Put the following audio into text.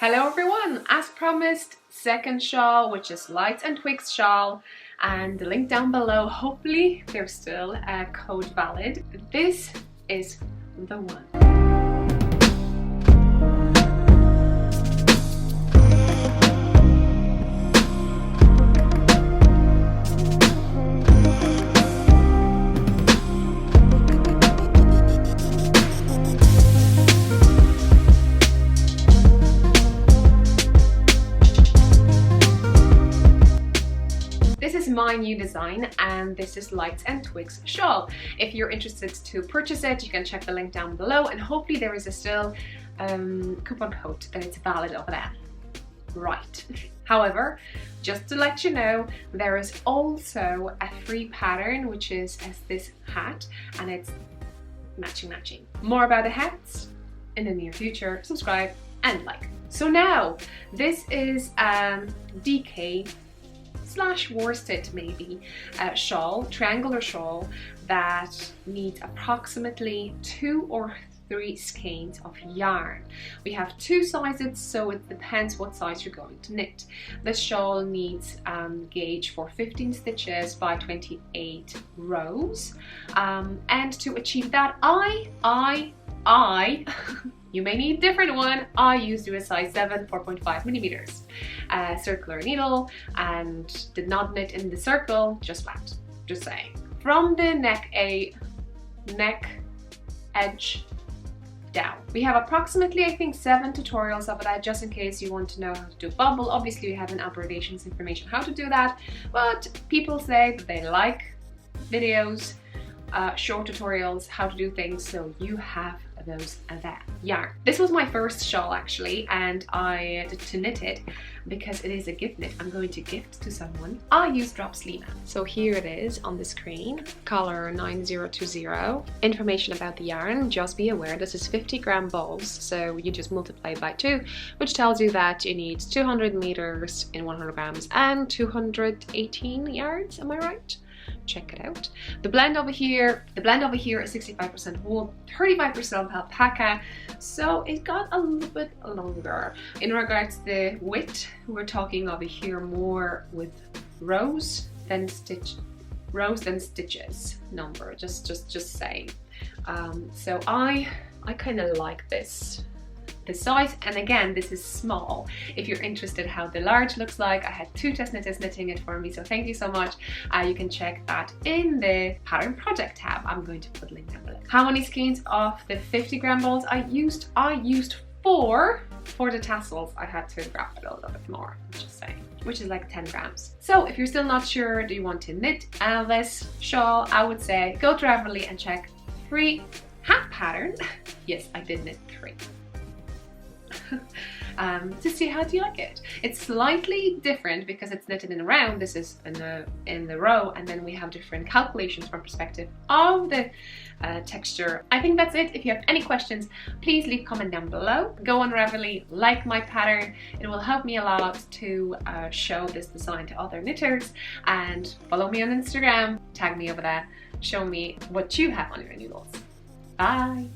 Hello everyone, as promised, second shawl, which is Lights and Twigs Shawl, and the link down below, hopefully there's still a code valid. This is the one. This is my new design and this is Lights and Twigs Shawl. If you're interested to purchase it, you can check the link down below and hopefully there is a still coupon code that it's valid over there. Right. However, just to let you know, there is also a free pattern which is as this hat and it's matching. More about the hats in the near future. Subscribe and like. So now, this is DK/worsted maybe shawl, triangular shawl that needs approximately 2 or 3 skeins of yarn. We have 2 sizes, so it depends what size you're going to knit. The shawl needs gauge for 15 stitches by 28 rows, and to achieve that I you may need a different one. I used a size 7, 4.5 millimeters circular needle and did not knit in the circle, just flat, just saying. From the neck edge down. We have approximately, I think, 7 tutorials of that, just in case you want to know how to do a bubble. Obviously we have an abbreviations information how to do that, but people say that they like videos, short tutorials, how to do things, so you have those there. Yarn. This was my first shawl actually, and I did to knit it because it is a gift knit I'm going to gift to someone. I use drops LIMA. So here it is on the screen, color 9020. Information about the yarn, just be aware this is 50-gram balls, so you just multiply by 2, which tells you that you need 200 meters in 100 grams and 218 yards, am I right? Check it out. The blend over here is 65% wool, 35% alpaca, so it got a little bit longer. In regards to the width, we're talking over here more with rows than stitches number, just saying. So I kind of like this size, and again this is small. If you're interested how the large looks like, I had 2 test knitters knitting it for me, so thank you so much. You can check that in the pattern project tab. I'm going to put a link down below. How many skeins of the 50-gram balls I used 4 for the tassels. I had to grab it a little bit more, just saying, which is like 10 grams. So if you're still not sure, do you want to knit this shawl, I would say go to Ravelry and check 3 hat pattern. Yes, I did knit 3. To see how do you like it. It's slightly different because it's knitted in a round. This is in the row, and then we have different calculations from perspective of the texture. I think that's it. If you have any questions, please leave a comment down below. Go on Ravelry, like my pattern. It will help me a lot to show this design to other knitters, and follow me on Instagram, tag me over there, show me what you have on your needles. Bye!